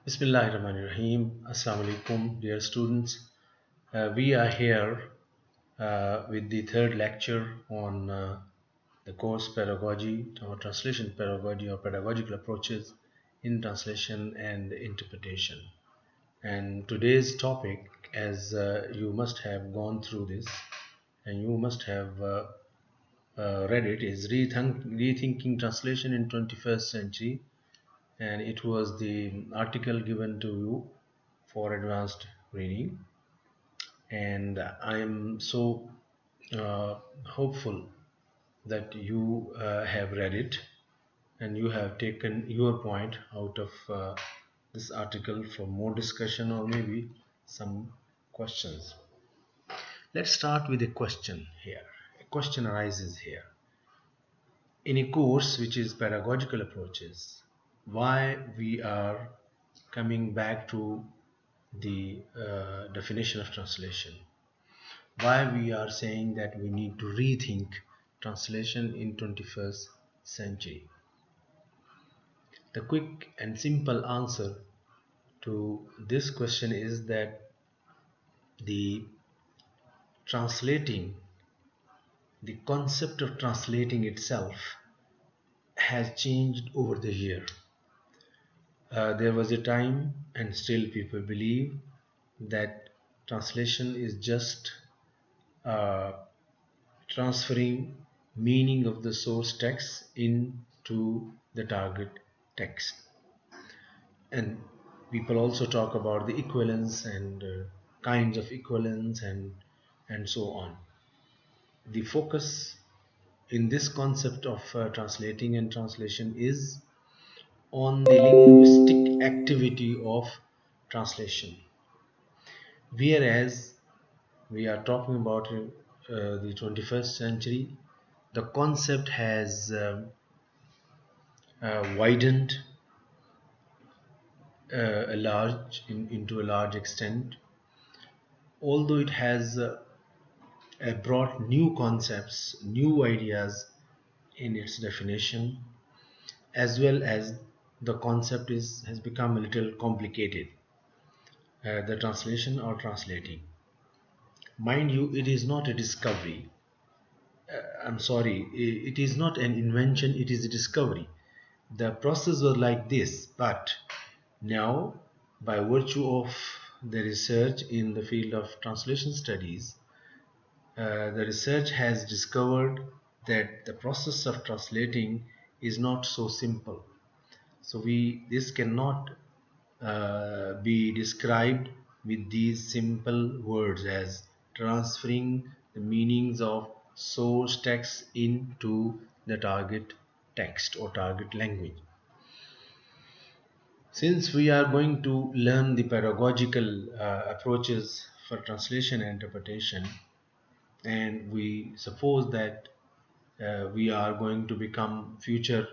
Bismillahirrahmanirrahim. Assalamu alaikum, dear students. We are here with the third lecture on the course pedagogy or translation pedagogy or pedagogical approaches in translation and interpretation. And today's topic, as you must have gone through this and you must have read it, is Rethinking Translation in 21st Century, and it was the article given to you for advanced reading. And I am so hopeful that you have read it and you have taken your point out of this article for more discussion or maybe some questions. Let's start with a question here. A question arises here. In a course which is pedagogical approaches, why we are coming back to the definition of translation, why we are saying that we need to rethink translation in 21st century. The quick and simple answer to this question is that the translating, the concept of translating itself has changed over the year. There was a time, and still people believe, that translation is just transferring meaning of the source text into the target text. And people also talk about the equivalence and kinds of equivalence and so on. The focus in this concept of translating and translation is on the linguistic activity of translation, whereas we are talking about the 21st century, the concept has widened into a large extent, although it has brought new concepts, new ideas in its definition, as well as the concept has become a little complicated, the translation or translating. Mind you, it is not a discovery. I'm sorry, it is not an invention, it is a discovery. The process was like this, but now, by virtue of the research in the field of translation studies, the research has discovered that the process of translating is not so simple. So this cannot be described with these simple words as transferring the meanings of source text into the target text or target language. Since we are going to learn the pedagogical approaches for translation and interpretation, and we suppose that we are going to become future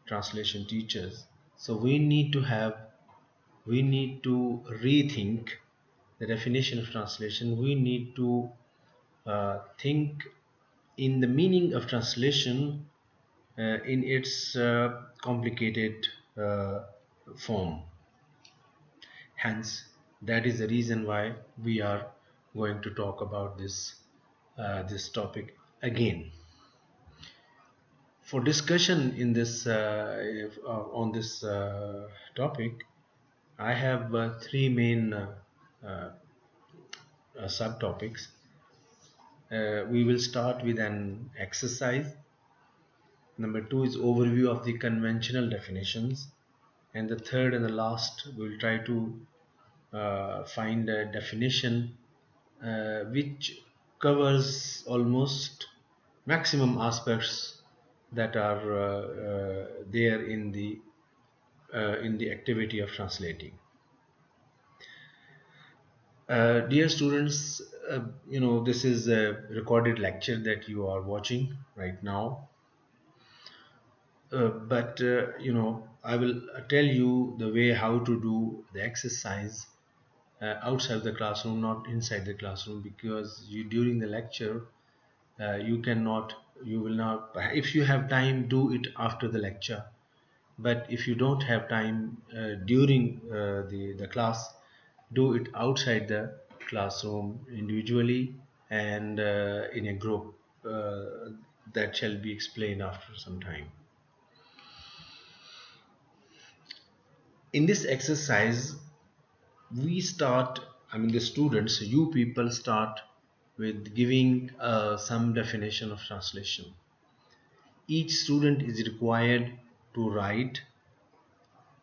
translation teachers, so we need to rethink the definition of translation. We need to think in the meaning of translation in its complicated form. Hence, that is the reason why we are going to talk about this topic again. For discussion in this on this topic, I have three main subtopics. We will start with an exercise. Number two is overview of the conventional definitions, and the third and the last, we will try to find a definition which covers almost maximum aspects that are there in the activity of translating. Dear students, this is a recorded lecture that you are watching right now. But I will tell you the way how to do the exercise outside the classroom, not inside the classroom, because during the lecture you will not, if you have time, do it after the lecture, But if you don't have time during the class, do it outside the classroom individually and in a group. That shall be explained after some time. In this exercise, we start, I mean the students, you people start with giving some definition of translation. Each student is required to write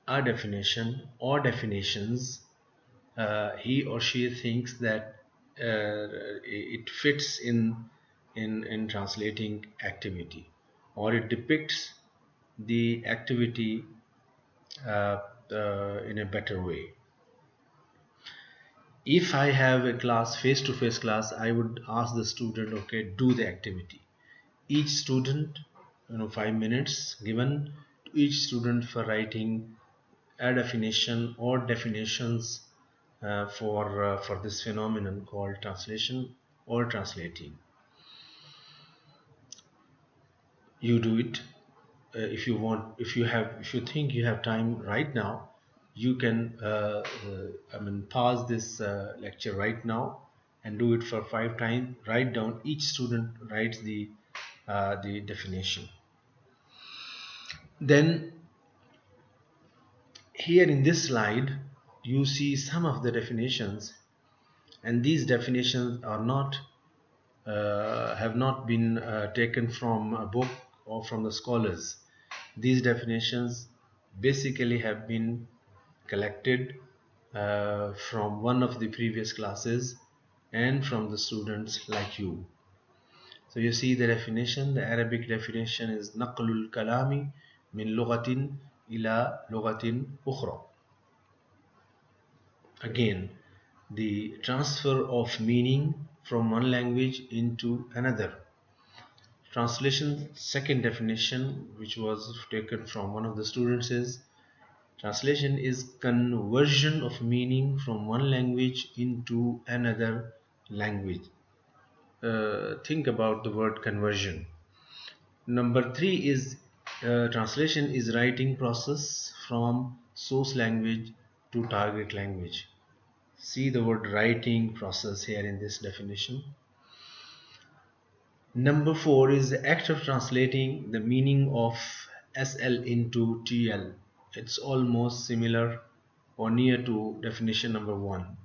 a definition or definitions he or she thinks that it fits in translating activity, or it depicts the activity uh, in a better way. If I have a class, face-to-face class, I would ask the student, okay, do the activity. Each student, 5 minutes given to each student for writing a definition or definitions for this phenomenon called translation or translating. You do it. If you want, if you think you have time right now, you can pause this lecture right now and do it for 5 times. Write down, each student writes the definition. Then here in this slide you see some of the definitions, and these definitions are not have not been taken from a book or from the scholars. These definitions basically have been collected from one of the previous classes and from the students like you. So you see the definition, the Arabic definition is نقل الكلام من لغة إلى لغة أخرى. Again, the transfer of meaning from one language into another. Translation, second definition, which was taken from one of the students, is translation is conversion of meaning from one language into another language. Think about the word conversion. Number three is translation is writing process from source language to target language. See the word writing process here in this definition. Number four is the act of translating the meaning of SL into TL. It's almost similar or near to definition number one.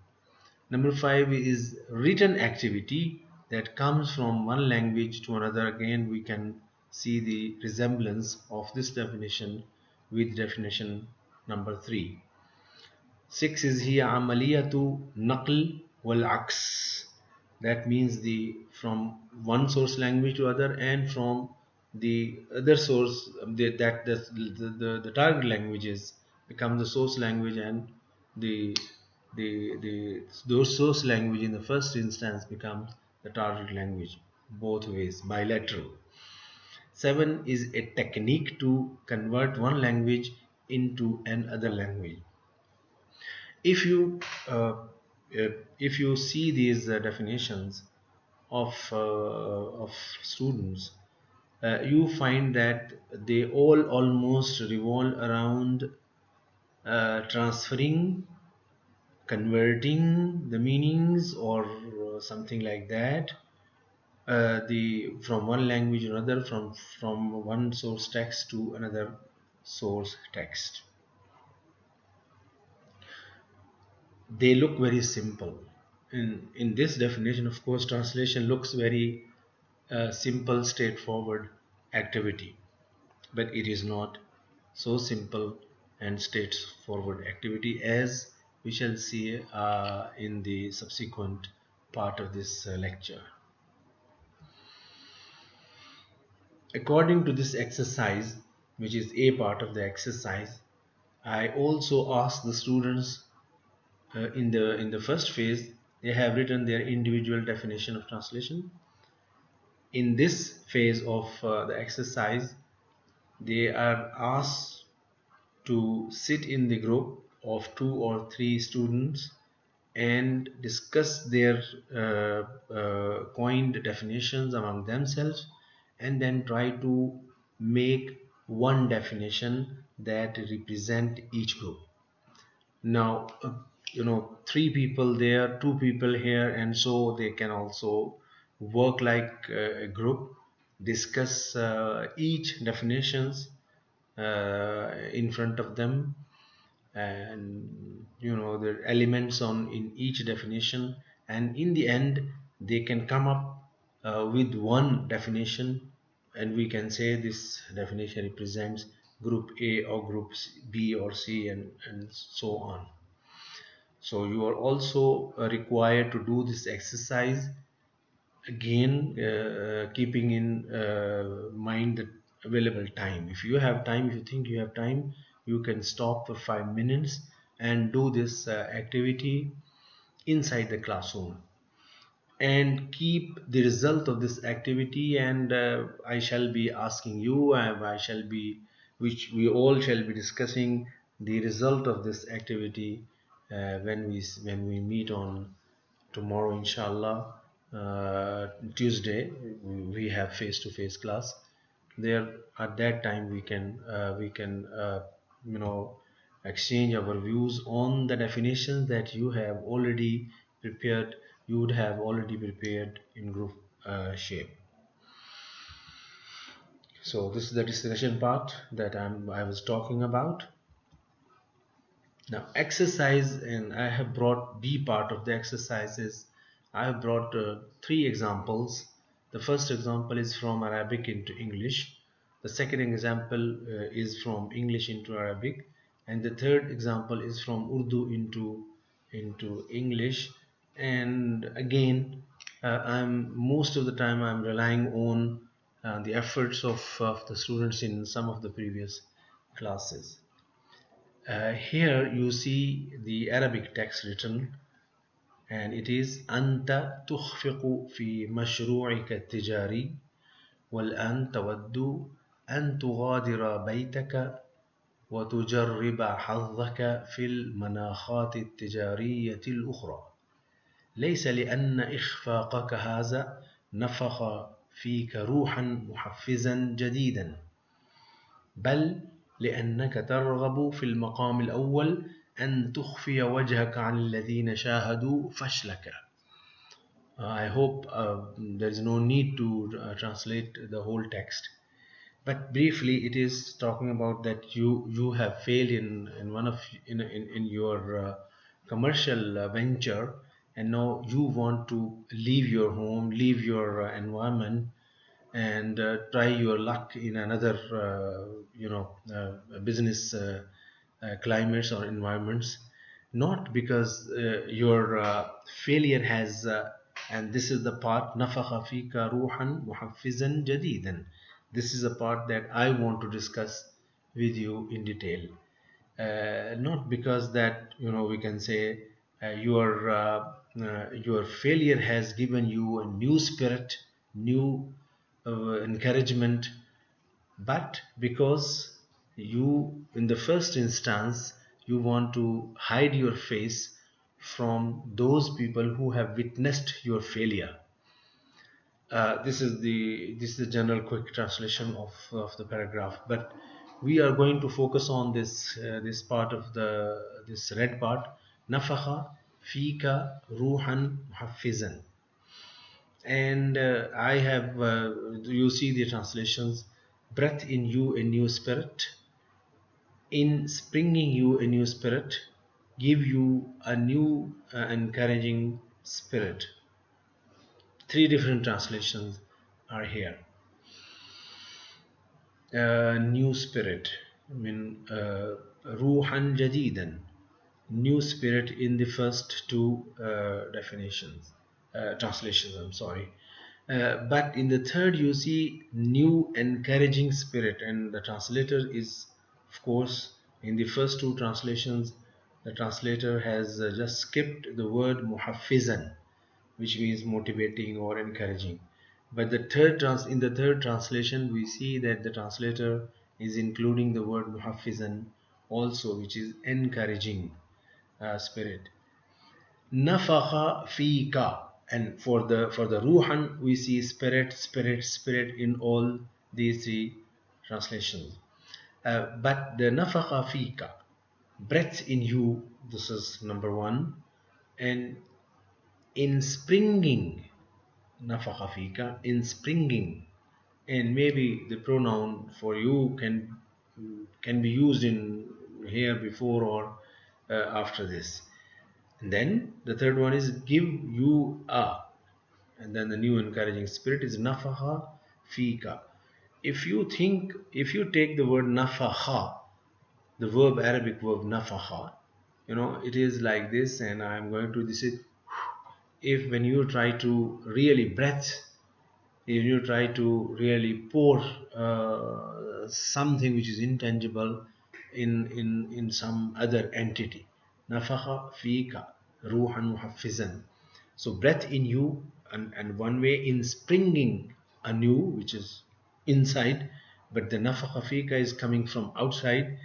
Number five is written activity that comes from one language to another. Again, we can see the resemblance of this definition with definition number three. Six is here amaliyatu naql wal aks. That means the from one source language to other, and from the other source, the target languages become the source language, and the the those source language in the first instance becomes the target language, both ways, bilateral. Seven is a technique to convert one language into another language. If you uh, if you see these definitions of students, you find that they all almost revolve around transferring, converting the meanings, or something like that, the from one language to another, from one source text to another source text. They look very simple. In this definition, of course, translation looks very simple, straightforward activity, but it is not so simple and straightforward activity, as we shall see in the subsequent part of this lecture. According to this exercise, which is a part of the exercise, I also asked the students in the first phase, they have written their individual definition of translation. In this phase of the exercise, they are asked to sit in the group of 2 or 3 students and discuss their coined definitions among themselves, and then try to make one definition that represent each group. Now, three people there, two people here, and so they can also work like a group, discuss each definitions in front of them, and the elements on in each definition, and in the end they can come up with one definition, and we can say this definition represents group A or group B or C, and so on. So you are also required to do this exercise again, keeping in mind the available time. If you have time, if you think you have time, you can stop for 5 minutes and do this activity inside the classroom, and keep the result of this activity. And I shall be asking you, I shall be, which we all shall be discussing the result of this activity when we meet on tomorrow, inshallah. Tuesday we have face-to-face class. There, at that time, we can you know exchange our views on the definitions that you have already prepared, you would have already prepared in group shape. So this is the discussion part that I was talking about. Now exercise, and I have brought B part of the exercises. I have brought three examples. The first example is from Arabic into English. The second example is from English into Arabic, and the third example is from Urdu into English. And again, I'm most of the time I'm relying on the efforts of the students in some of the previous classes. Here you see the Arabic text written, and it is أنت تخفق في مشروعك التجاري والآن تود أن تغادر بيتك وتجرب حظك في المناخات التجارية الأخرى، ليس لأن إخفاقك هذا نفخ فيك روحا محفزا جديدا، بل لأنك ترغب في المقام الأول أن تخفي وجهك عن الذين شاهدوا فشلك. I hope there is no need to translate the whole text, but briefly it is talking about that you have failed in one of in your commercial venture, and now you want to leave your home, leave your environment, and try your luck in another business climates or environments. Not because your failure has and this is the part نفخ فيك روحا محفزا جديدا. This is a part that I want to discuss with you in detail. Not because that we can say your failure has given you a new spirit, new encouragement, but because you, in the first instance, you want to hide your face from those people who have witnessed your failure. This is the general quick translation of the paragraph, but we are going to focus on this part of this red part. نفخ فيك روحا محفزا. And I have you see the translations: breath in you a new spirit, in springing you a new spirit, give you a new encouraging spirit. Three different translations are here. New spirit, I mean ruhan jadidan, new spirit in the first two translations, I'm sorry. But in the third you see new encouraging spirit, and the translator is, of course, in the first two translations the translator has just skipped the word muhaffizan, which means motivating or encouraging. But in the third translation we see that the translator is including the word muhaffizan also, which is encouraging spirit. Nafakha fika, and for the ruhan we see spirit in all these three translations. But the nafakha fika, breath in you, this is number one. And in springing, nafakha fika, in springing, and maybe the pronoun for you can be used in here before or after this. And then the third one is give you a, and then the new encouraging spirit is nafaha fika. If you take the word nafaha, the verb, Arabic verb nafaha, it is like this, and I'm going to this is, if when you try to really breath, if you try to really pour something which is intangible in some other entity, nafakha fika ruhan muhaffizan. So breath in you, and one way in springing anew, which is inside, but the nafakha fika is coming from outside,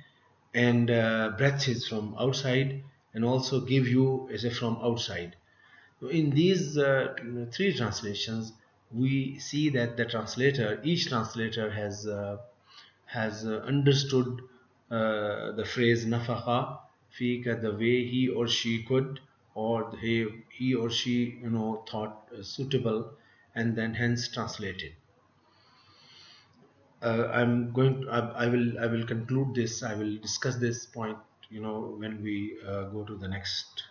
and breath is from outside, and also give you is from outside. In these three translations, we see that each translator has understood the phrase nafakha fika the way he or she could, or he or she thought suitable, and then hence translated. I will conclude this. I will discuss this point when we go to the next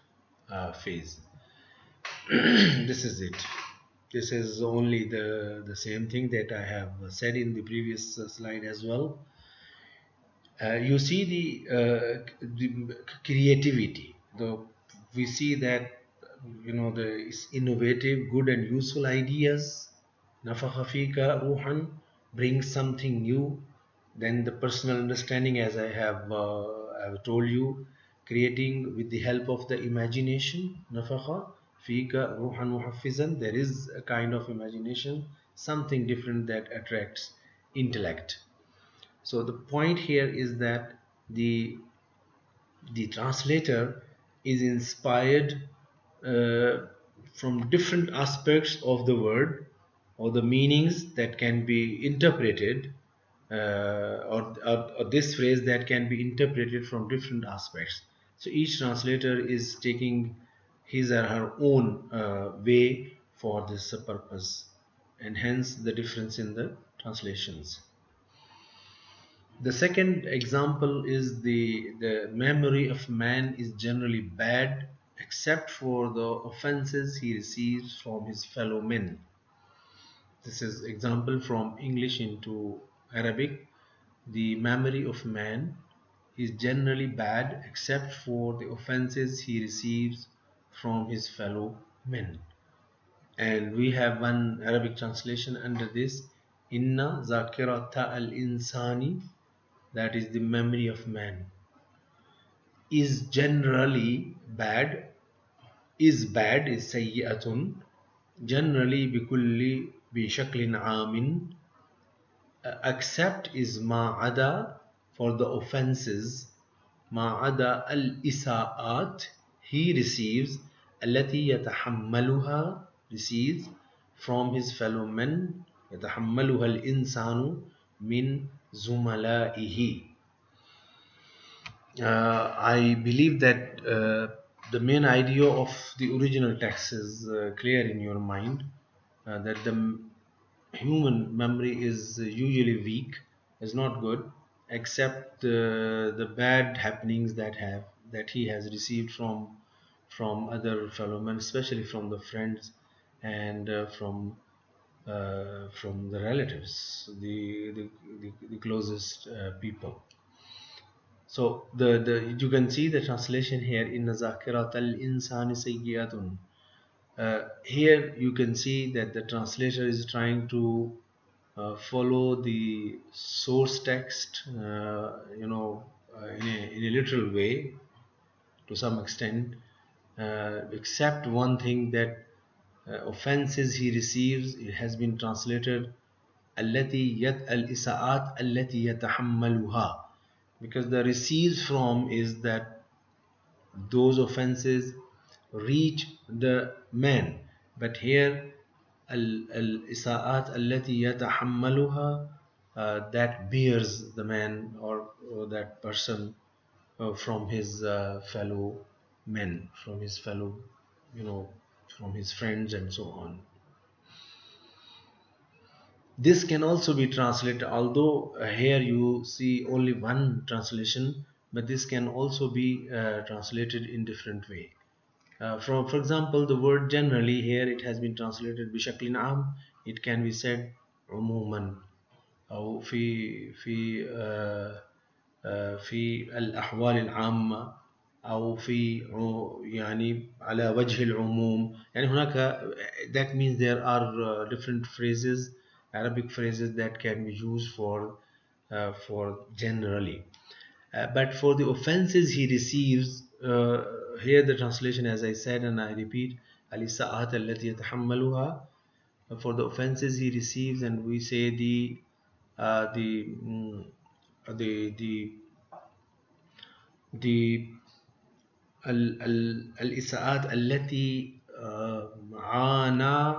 phase. This is it. This is only the same thing that I have said in the previous slide as well. You see the creativity. We see that the innovative, good and useful ideas. Nafakha fika ruhan, brings something new. Then the personal understanding, as I have told you, creating with the help of the imagination. Nafakha fika ruhan muhaffizan. There is a kind of imagination, something different that attracts intellect. So the point here is that the the translator is inspired uh, from different aspects of the word, or the meanings that can be interpreted, or this phrase that can be interpreted from different aspects. So each translator is taking his or her own way for this purpose, and hence the difference in the translations. The second example is the memory of man is generally bad except for the offenses he receives from his fellow men. This is example from English into Arabic. The memory of man is generally bad except for the offenses he receives from his fellow men. And we have one Arabic translation under this: Inna zakirata al insani, that is the memory of man, is generally bad, is sayyi'atun, generally bikulli bishaklin amin, except is ma'ada, for the offenses, ma'ada al-isa'at, he receives, allati yatahammaluha, receives from his fellow men, yatahammaluha al-insanu min zumala'ihi. I believe that the main idea of the original text is clear in your mind, that the human memory is usually weak, is not good, except the bad happenings that he has received from other fellow men, especially from the friends, and from the relatives, the closest people. So the you can see the translation here in Zakirat al insani sayyatun. Here you can see that the translator is trying to follow the source text, in a literal way to some extent, except one thing, that offenses he receives, it has been translated التي الإساءات التي يتحملها, because the receives from is that those offenses reach the man, but here الإساءات التي يتحملها that bears the man or that person from his fellow men, from his fellow, you know, from his friends and so on. This can also be translated, although here you see only one translation, but this can also be translated in different way. For example, the word generally here it has been translated بشكل عام. It can be said عموما أو في الأحوال العامة أو في يعني على وجه العموم. يعني هناك that means there are different phrases, Arabic phrases that can be used for generally. But for the offenses he receives, here the translation, as I said and I repeat, الإساءات التي يتحملها, for the offenses he receives, and we say uh, the mm, the the the الإساءات التي عانى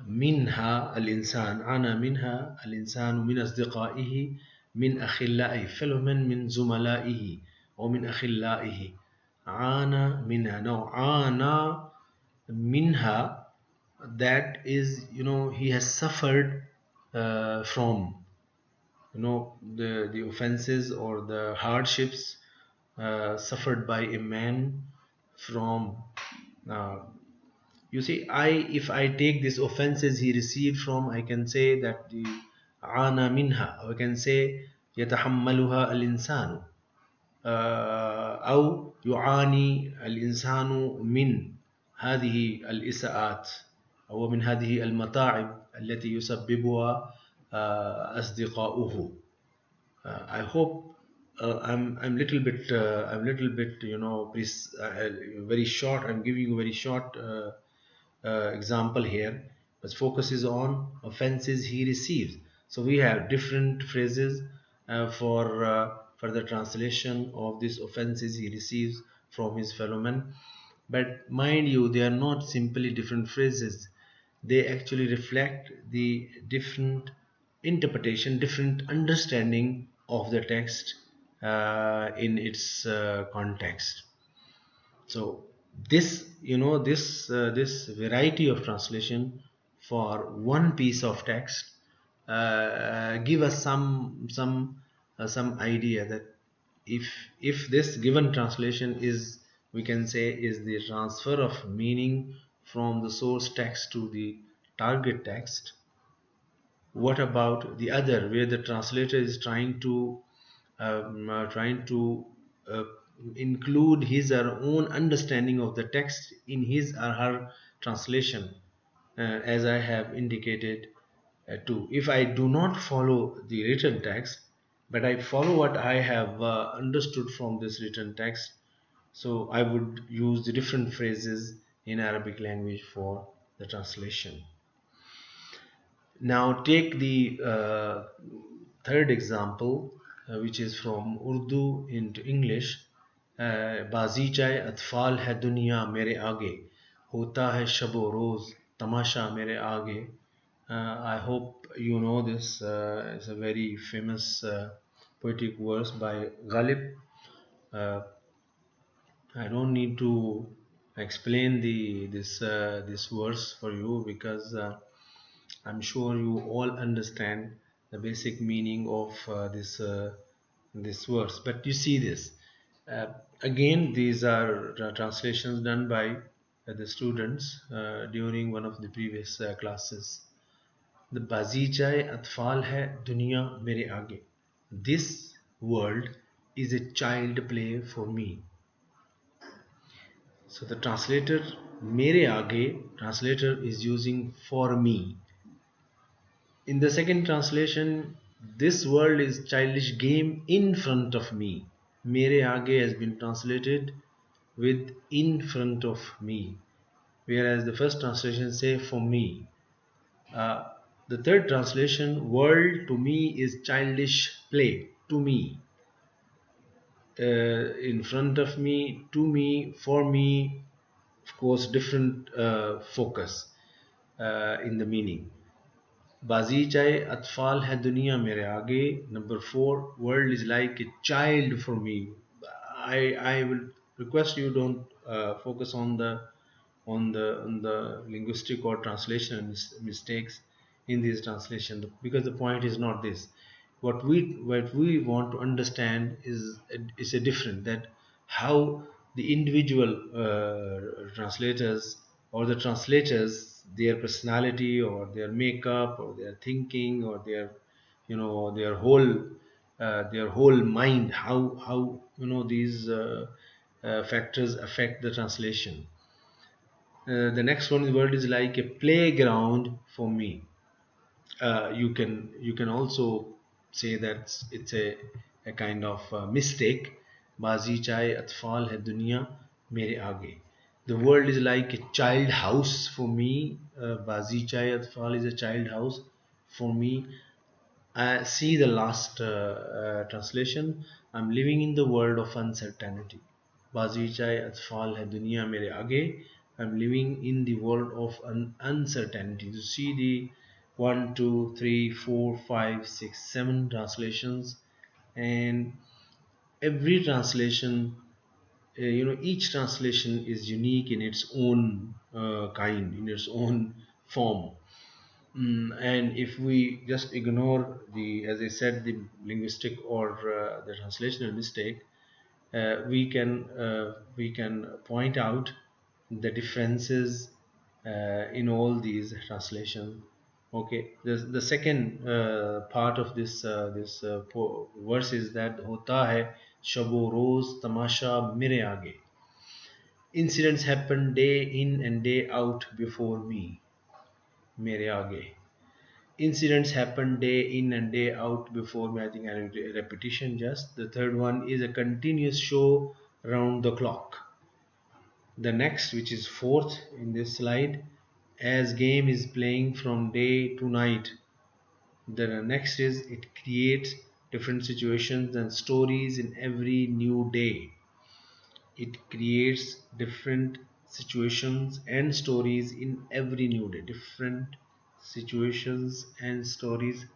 منها الإنسان من أصدقائه من أخلائه فلمن من زملائه ومن أخلائه عانى منها. Now عانى منها, that is, he has suffered from, the offenses or the hardships suffered by a man from, uh, you see, if I take these offenses he received from, I can say that the عانى منها, or I can say يتحملها الإنسان, أو يعاني الإنسان من هذه الإساءات أو من هذه المتاعب التي يسببها أصدقاؤه. I hope I'm little bit very short. I'm giving you a very short example here, but focus is on offenses he receives. So we have different phrases for the translation of these offenses he receives from his fellow men. But mind you, they are not simply different phrases. They actually reflect the different interpretation, different understanding of the text in its context. So this variety of translation for one piece of text give us some idea that if this given translation is, we can say, is the transfer of meaning from the source text to the target text, what about the other, where the translator is trying to uh, include his or her own understanding of the text in his or her translation, as I have indicated too. If I do not follow the written text, but I follow what I have understood from this written text, so I would use the different phrases in Arabic language for the translation. Now take the third example, which is from Urdu into English. बाजीचाए अतफाल है दुनिया मेरे आगे, होता है शबो रोज़ तमाशा मेरे आगे. I hope you know this. It's a very famous poetic verse by Ghalib. Uh, I don't need to explain this verse for you, because I'm sure you all understand the basic meaning of this verse. But you see this uh, again. These are translations done by the students during one of the previous classes. The bazichaye atfal hai dunya mere aage. This world is a child play for me. So the translator, mere aage, translator is using for me. In the second translation, this world is childish game in front of me. Mere aage has been translated with in front of me, whereas the first translation say for me. Uh, the third translation, world to me is childish play to me. In front of me, to me, for me, of course, different focus in the meaning. बाजी चाहे अतफाल है दुनिया मेरे आगे. Number 4, world is like a child for me. I will request you don't focus on the linguistic or translation mistakes in this translation, because the point is not this. What we want to understand is a different, that how the individual translators, or the translators, their personality or their makeup or their thinking or their, their whole mind, how these factors affect the translation. The next one, the world is like a playground for me. You can also say that it's a kind of mistake. Bazi chahe atfal hai duniya mere aage. The world is like a child house for me. Bazi chahe atfal is a child house for me. See the last translation. I'm living in the world of uncertainty. बाजी चाहे अतफाल है दुनिया मेरे आगे. I'm living in the world of uncertainty. You see the 1, 2, 3, 4, 5, 6, 7 translations, and every translation, each translation is unique in its own kind, in its own form. And if we just ignore as I said, the linguistic or the translational mistake, we can point out the differences in all these translations. Okay, the second part of this verse is that hota hai shabo roz tamasha mere aage. Incidents happen day in and day out before me, mere aage. Incidents happen day in and day out before me. I think I need a repetition just. The third one is a continuous show round the clock. The next, which is fourth in this slide, as game is playing from day to night. The next is it creates different situations and stories in every new day. It creates different situations and stories in every new day. Different situations and stories.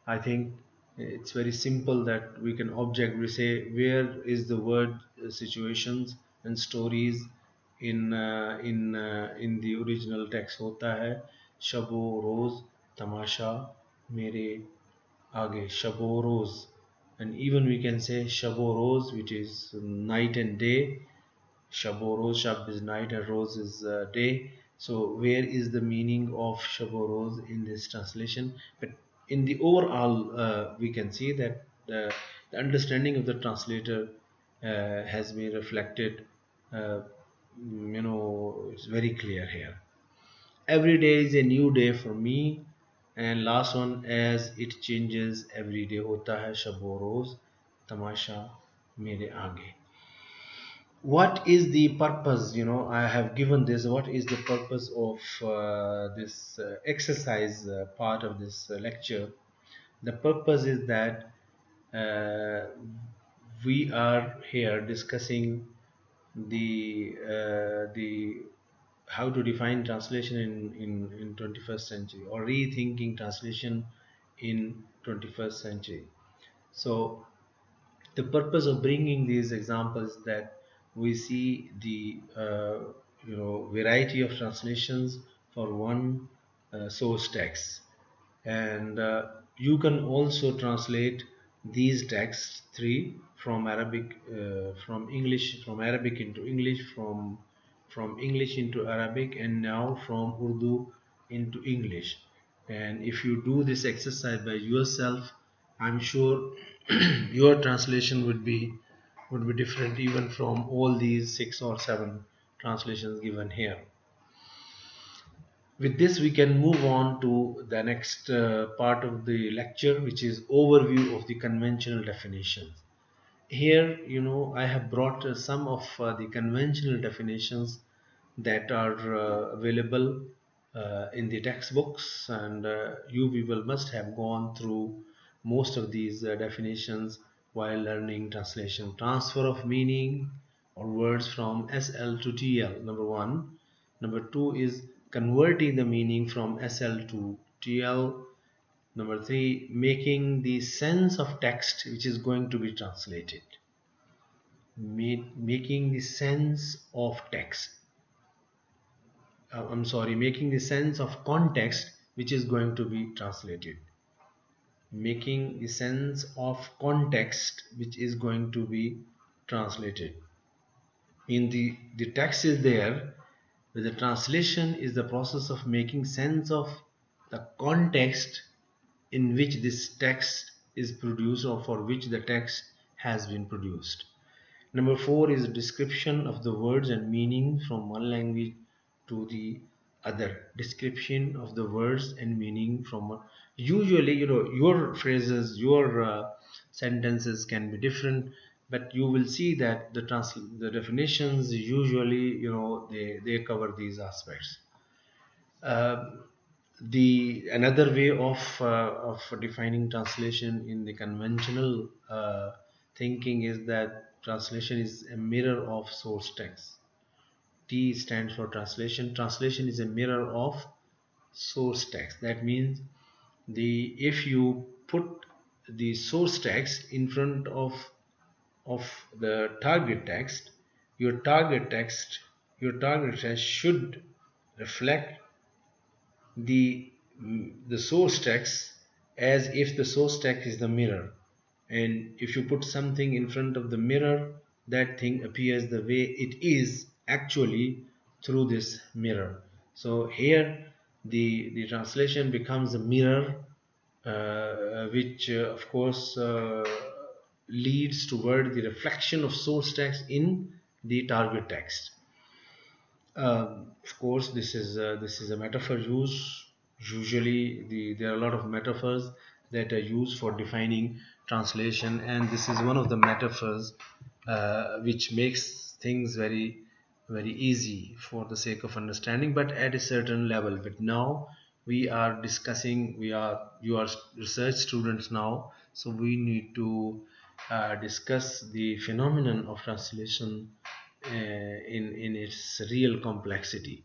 I think it's very simple that we can object. We say where is the word situations and stories in the original text. होता है शबो रोज तमाशा मेरे आगे. शबो रोज, and even we can say shabo roz, which is night and day. Shabo roz, shab is night and roz is day. So where is the meaning of shabo roz in this translation? But in the overall, we can see that the understanding of the translator has been reflected. Uh, it's very clear here. Every day is a new day for me. And last one, as it changes every day. Hota hai shabo roz tamasha mere aage. What is the purpose? I have given this. What is the purpose of this exercise part of this lecture? The purpose is that uh, we are here discussing the how to define translation in 21st century, or rethinking translation in 21st century. So the purpose of bringing these examples, that we see the variety of translations for one source text. And you can also translate these texts three from Arabic, from Arabic into English, from English into Arabic, and now from Urdu into English. And if you do this exercise by yourself, I'm sure your translation would be different even from all these 6 or 7 translations given here. With this, we can move on to the next part of the lecture, which is overview of the conventional definitions. Here, I have brought some of the conventional definitions that are available in the textbooks, and you people must have gone through most of these definitions while learning translation. Transfer of meaning or words from SL to TL, number one. Number two is converting the meaning from SL to TL. Number three, making the sense of text which is going to be translated. Making the sense of text. I'm sorry, making the sense of context which is going to be translated. Making the sense of context which is going to be translated. In the text is there, but the translation is the process of making sense of the context in which this text is produced or for which the text has been produced. Number four is a description of the words and meaning from one language to the other. Description of the words and meaning from usually, your phrases, your sentences can be different, but you will see that the definitions usually, they cover these aspects. The another way of defining translation in the conventional thinking is that translation is a mirror of source text. T stands for translation. Translation is a mirror of source text. That means if you put the source text in front of the target text, your target text your target text should reflect the the source text as if the source text is the mirror, and if you put something in front of the mirror, that thing appears the way it is actually through this mirror. So here the translation becomes a mirror, which of course leads toward the reflection of source text in the target text. Of course, this is a metaphor use. Usually, there are a lot of metaphors that are used for defining translation, and this is one of the metaphors which makes things very, very easy for the sake of understanding, but at a certain level. But now we are discussing. You are research students now, so we need to discuss the phenomenon of translation in its real complexity.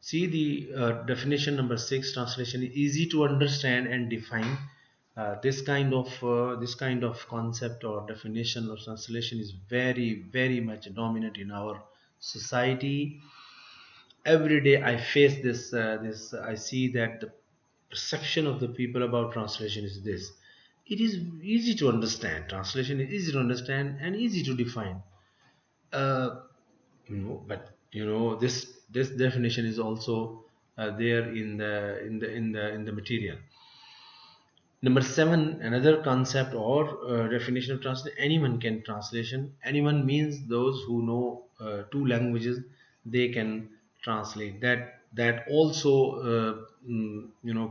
See the definition number 6. Translation is easy to understand and define. This kind of concept or definition of translation is very, very much dominant in our society. Every day I face this. I see that the perception of the people about translation is this: it is easy to understand. Translation is easy to understand and easy to define. uh, but this definition is also there in the material. Number 7, another concept or definition of translation: anyone can translation. Anyone means those who know two languages, they can translate. That also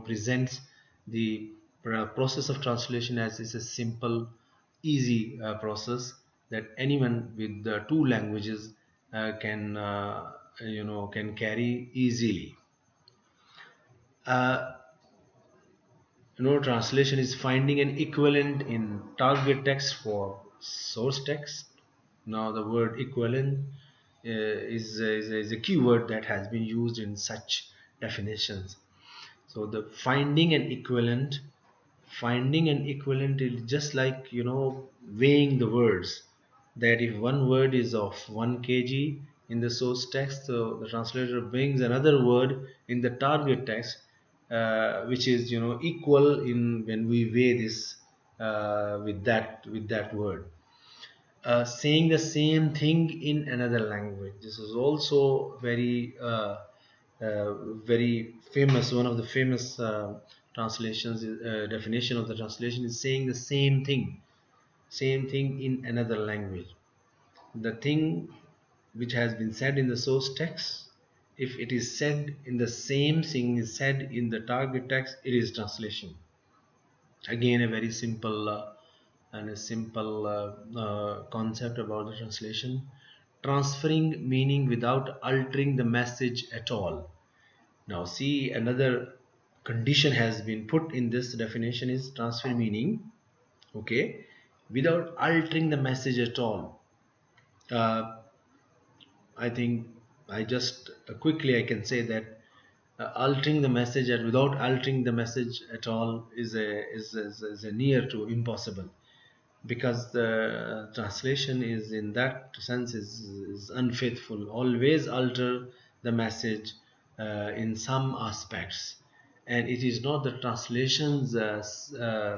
presents the process of translation as is a simple, easy process that anyone with the two languages can carry easily. Uh, Translation is finding an equivalent in target text for source text. Now, the word equivalent is a keyword that has been used in such definitions. So, the finding an equivalent is just like weighing the words. That if one word is of 1 kg in the source text, so the translator brings another word in the target text, which is equal in when we weigh this with that word. Saying the same thing in another language. This is also very famous. One of the famous translations, definition of the translation is saying the same thing in another language. The thing which has been said in the source text, if it is said in the same thing is said in the target text, it is translation. Again, a very simple concept about the translation: transferring meaning without altering the message at all. Now, see, another condition has been put in this definition is transfer meaning, okay, without altering the message at all. uh, I think I just quickly I can say that altering the message and without altering the message at all is a near to impossible, because the translation is in that sense is unfaithful, always alter the message in some aspects. And it is not the translation's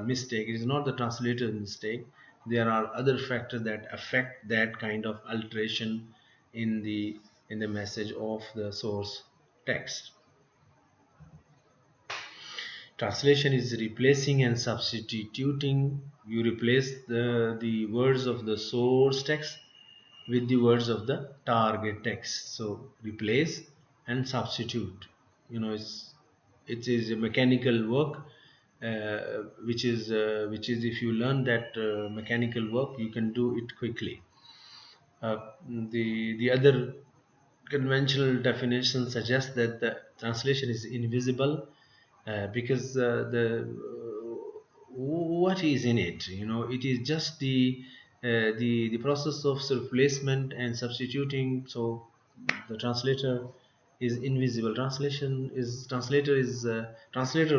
mistake, it is not the translator's mistake. There are other factors that affect that kind of alteration in the message of the source text. Translation is replacing and substituting. You replace the words of the source text with the words of the target text. So replace and substitute. It is a mechanical work, which is if you learn that mechanical work, you can do it quickly. Uh, the other conventional definition suggests that the translation is invisible, because what is in it, it is just the process of replacement and substituting. So the translator is invisible. Translator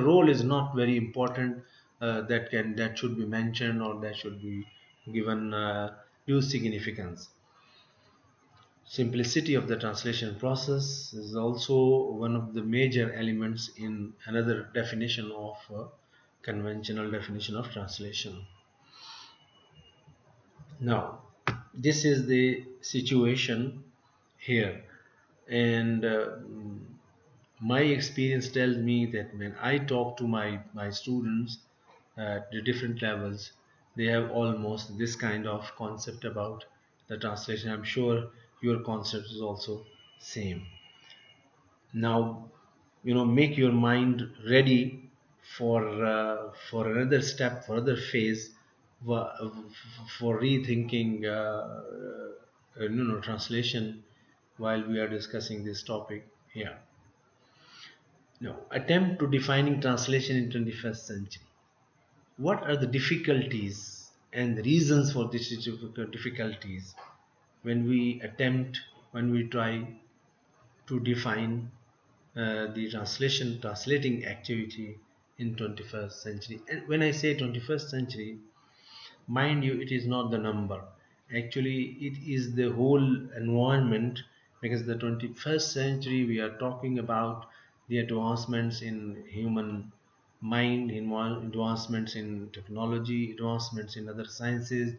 role is not very important. That should be mentioned, or that should be given due significance. Simplicity of the translation process is also one of the major elements in another definition of conventional definition of translation. Now, this is the situation here, and my experience tells me that when I talk to my students at the different levels, they have almost this kind of concept about the translation. I'm sure your concept is also same. Now, make your mind ready for another step, for another phase, for rethinking translation while we are discussing this topic here. Now, attempt to defining translation in 21st century. What are the difficulties and the reasons for these difficulties when we try to define the translating activity in 21st century? And when I say 21st century, mind you, it is not the number. Actually, it is the whole environment, because the 21st century, we are talking about the advancements in human mind, advancements in technology, advancements in other sciences,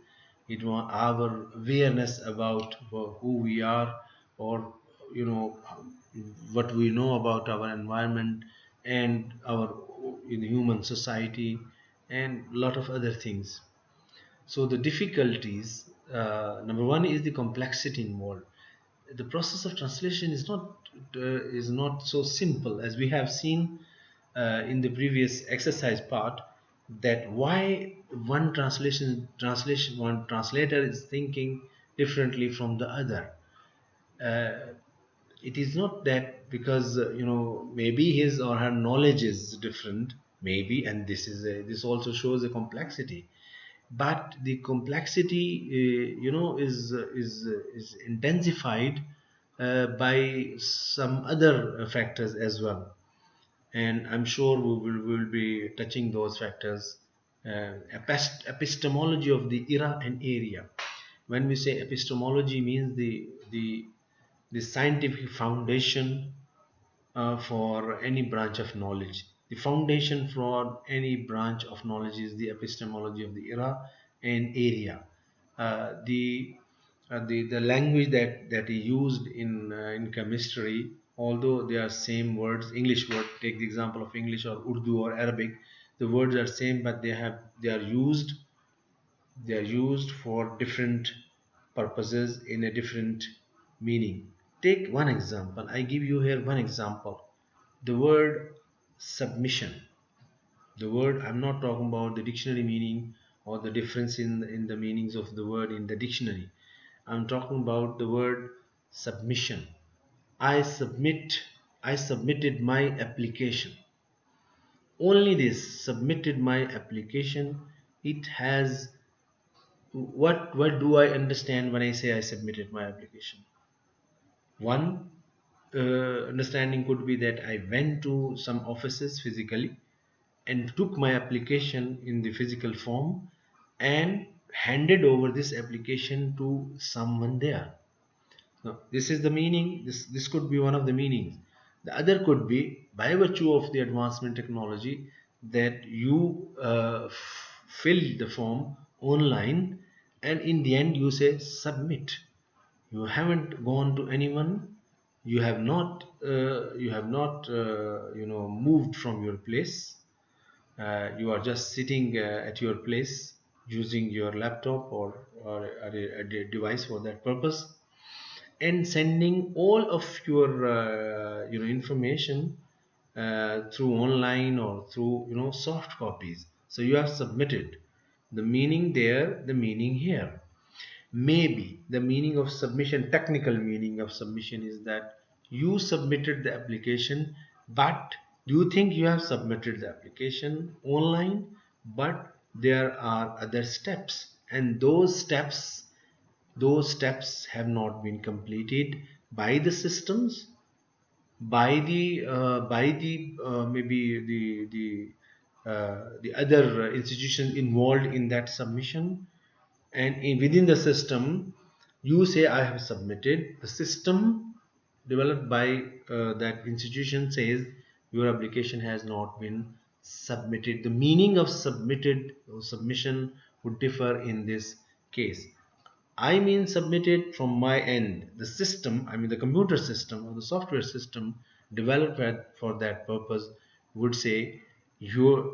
our awareness about who we are, or you know what we know about our environment and our in human society, and a lot of other things. So the difficulties, number one, is the complexity involved. The process of translation is not so simple, as we have seen in the previous exercise part, that why one translator is thinking differently from the other. Uh, it is not that because maybe his or her knowledge is different, maybe, and this also shows a complexity. But the complexity is intensified by some other factors as well, and I'm sure we will be touching those factors. Epistemology of the era and area. When we say epistemology, means the scientific foundation for any branch of knowledge. The foundation for any branch of knowledge is the epistemology of the era and area. The language that is used in chemistry, although they are same words, English word. Take the example of English or Urdu or Arabic. The words are same, but they are used for different purposes in a different meaning. Take one example. I give you here one example. The word submission. The word, I'm not talking about the dictionary meaning or the difference in the meanings of the word in the dictionary. I'm talking about the word submission. I submit. I submitted my application. Only this, submitted my application. It has, what do I understand when I say I submitted my application? One, understanding could be that I went to some offices physically and took my application in the physical form and handed over this application to someone there. Now, this is the meaning. This could be one of the meanings. The other could be by virtue of the advancement technology that you fill the form online and in the end you say submit. You haven't gone to anyone. You have not moved from your place. You are just sitting at your place using your laptop or a device for that purpose and sending all of your information through online or through soft copies. So you have submitted. The meaning there, the meaning here. Maybe the meaning of submission, technical meaning of submission, is that you submitted the application, but do you think you have submitted the application online? But there are other steps, and those steps have not been completed by the systems, by the maybe the other institution involved in that submission, and within the system you say I have submitted. The system developed by that institution says your application has not been submitted. The meaning of submitted or submission would differ in this case. I mean submitted from my end. The system, I mean the computer system or the software system developed for that purpose would say your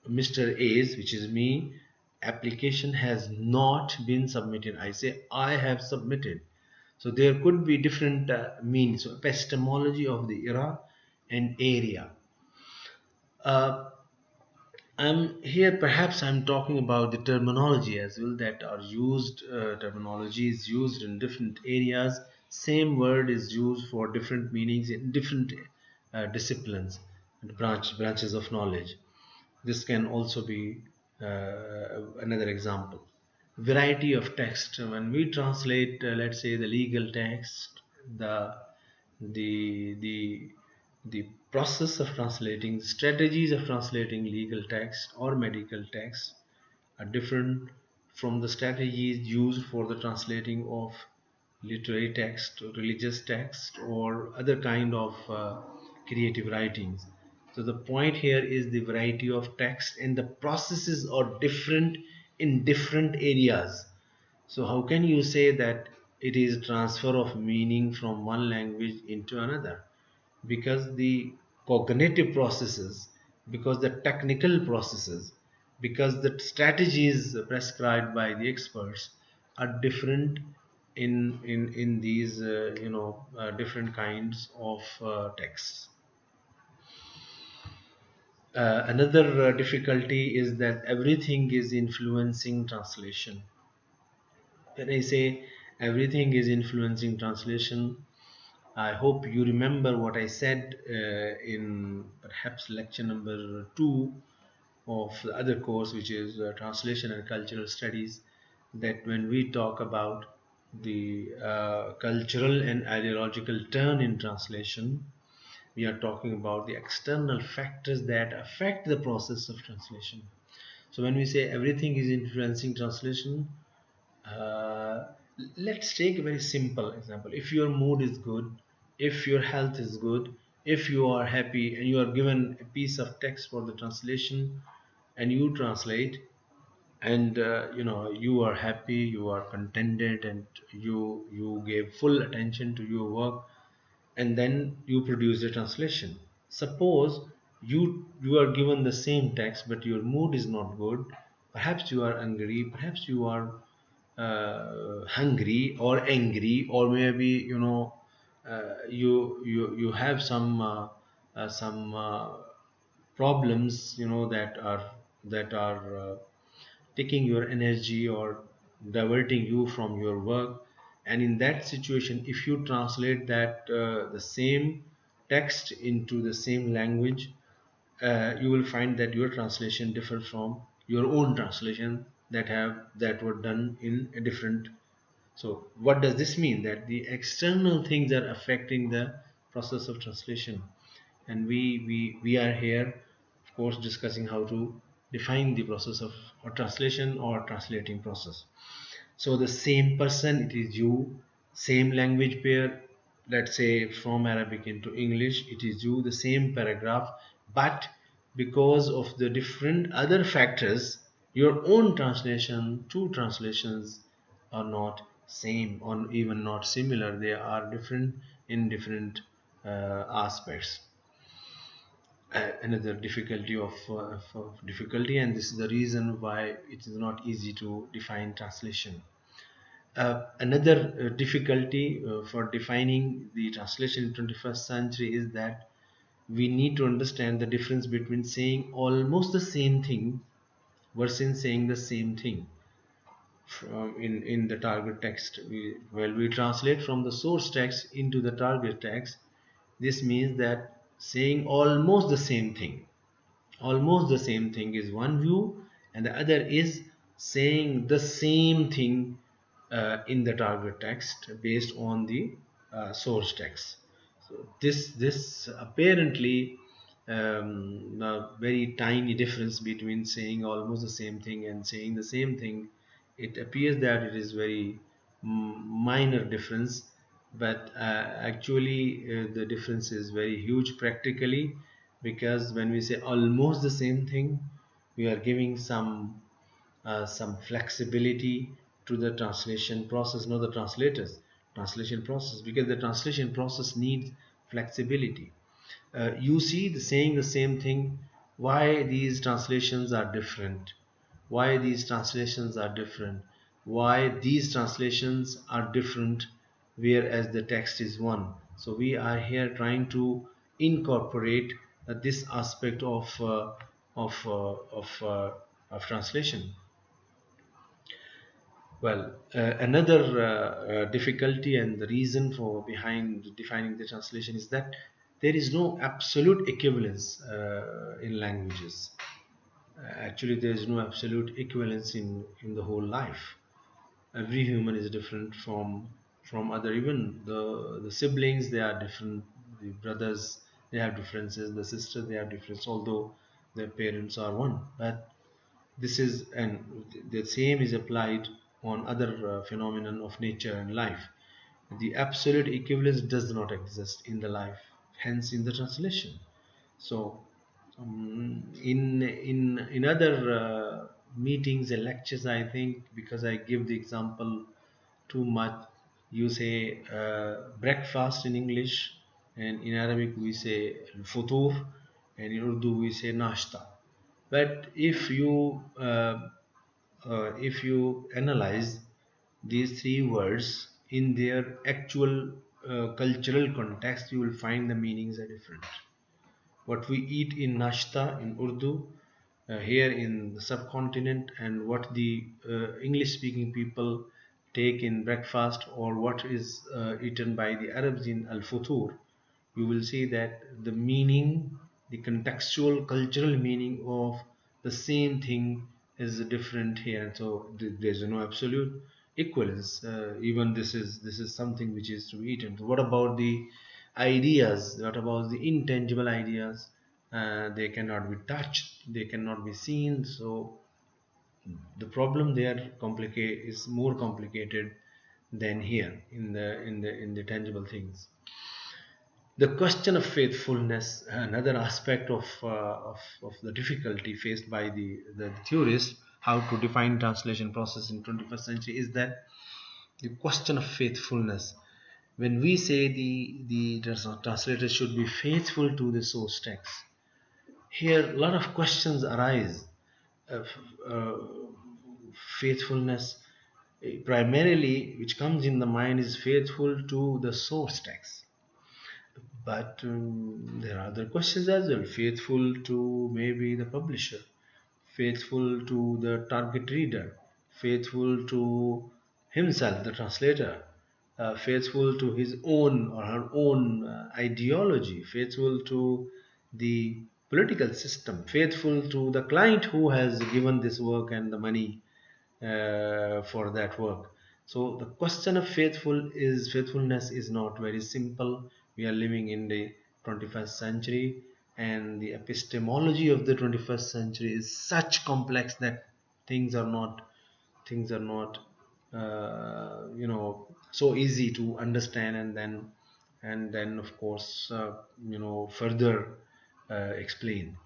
Mr. A's, which is me, application has not been submitted. I say I have submitted. So there could be different means, so epistemology of the era and area. Uh, I'm here, perhaps I'm talking about the terminology as well that are used. Terminology is used in different areas. Same word is used for different meanings in different disciplines and branches of knowledge. This can also be another example. Variety of text. When we translate, let's say, the legal text, the the the process of translating, strategies of translating legal text or medical text are different from the strategies used for the translating of literary text, religious text, or other kind of creative writings. So the point here is the variety of text and the processes are different in different areas. So how can you say that it is transfer of meaning from one language into another? Because the cognitive processes, because the technical processes, because the strategies prescribed by the experts are different in these different kinds of texts. Another difficulty is that everything is influencing translation. When I say everything is influencing translation, I hope you remember what I said in perhaps lecture number 2 of the other course, which is Translation and Cultural Studies, that when we talk about the cultural and ideological turn in translation, we are talking about the external factors that affect the process of translation. So when we say everything is influencing translation, uh, let's take a very simple example. If your mood is good, if your health is good, if you are happy and you are given a piece of text for the translation and you translate, and you are happy, you are contented, and you gave full attention to your work, and then you produce a translation. Suppose you are given the same text but your mood is not good. Perhaps you are angry, perhaps you are hungry or angry, or maybe you have some problems that are taking your energy or diverting you from your work. And in that situation, if you translate that the same text into the same language, you will find that your translation differs from your own translation that were done in a different. So what does this mean? That the external things are affecting the process of translation. And we are here, of course, discussing how to define the process of or translation or translating process. So the same person, it is you, same language pair, let's say from Arabic into English, it is you, the same paragraph, but because of the different other factors, your own translation, two translations are not same or even not similar. They are different in different aspects. Another difficulty of difficulty, and this is the reason why it is not easy to define translation. Another difficulty for defining the translation in 21st century is that we need to understand the difference between saying almost the same thing versus saying the same thing in the target text. We translate from the source text into the target text. This means that saying almost the same thing. Almost the same thing is one view, and the other is saying the same thing in the target text based on the source text. So this apparently a very tiny difference between saying almost the same thing and saying the same thing. It appears that it is very minor difference, but actually the difference is very huge practically, because when we say almost the same thing, we are giving some flexibility to the translation process, not the translators. Translation process, because the translation process needs flexibility. You see the saying the same thing. Why these translations are different? Why these translations are different? Why these translations are different, whereas the text is one? So we are here trying to incorporate this aspect of uh, of uh, of translation. Well, another difficulty and the reason for behind defining the translation is that there is no absolute equivalence in languages. Actually, there is no absolute equivalence in the whole life. Every human is different from other. Even the siblings, they are different. The brothers, they have differences. The sisters, they have differences. Although their parents are one, but this is, and the same is applied on other phenomenon of nature and life. The absolute equivalence does not exist in the life, hence in the translation. So in other meetings and lectures, I think, because I give the example too much, you say breakfast in English, and in Arabic we say futur, and in Urdu we say nashta. But if you analyze these three words in their actual cultural context, you will find the meanings are different. What we eat in nashta in Urdu, here in the subcontinent, and what the English speaking people take in breakfast, or what is eaten by the Arabs in al futur, you will see that the meaning, the contextual cultural meaning of the same thing is different here. And so there's no absolute equivalence. Even this is something which is to be eaten. So what about the ideas? What about the intangible ideas? They cannot be touched, they cannot be seen. So the problem there complicate is more complicated than here in the tangible things. The question of faithfulness, another aspect of the difficulty faced by the theorists, how to define translation process in 21st century, is that the question of faithfulness. When we say the translator should be faithful to the source text, here a lot of questions arise. Of, faithfulness, primarily which comes in the mind, is faithful to the source text. But there are other questions as well. Faithful to maybe the publisher, faithful to the target reader, faithful to himself, the translator, faithful to his own or her own ideology, faithful to the political system, faithful to the client who has given this work and the money for that work. So the question of faithfulness is not very simple, we are living in the 21st century, and the epistemology of the 21st century is such complex that things are not so easy to understand, and then of course further explain.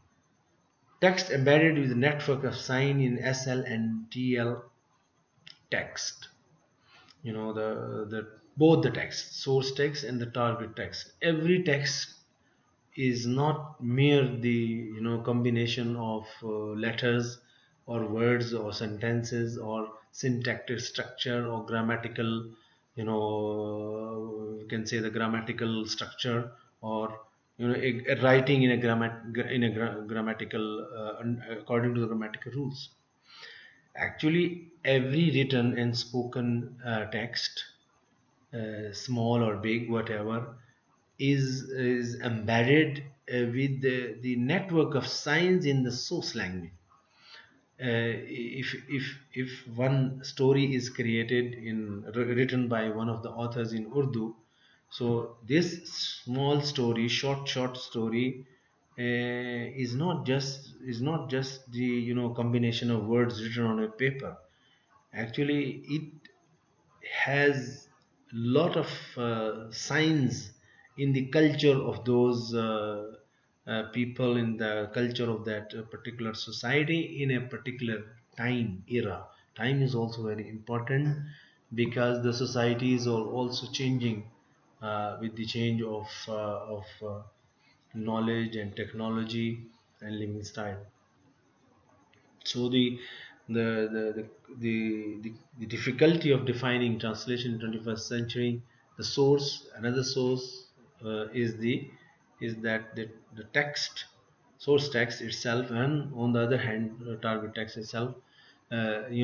Text embedded with a network of sign in SL and TL text. The both the text, source text and the target text. Every text is not mere the combination of letters or words or sentences or syntactic structure or grammatical, you can say the grammatical structure, or a writing in a grammatical according to the grammatical rules. Actually, every written and spoken text, small or big, whatever, is embedded with the network of signs in the source language. If one story is created written by one of the authors in Urdu, so this small story, short story, is not just the combination of words written on a paper. Actually, it has lot of signs in the culture of those people, in the culture of that particular society, in a particular time era. Time is also very important, because the societies are also changing with the change of knowledge and technology and living style. So the difficulty of defining translation in 21st century, the source, another source, is that the text, source text itself, and on the other hand, target text itself, they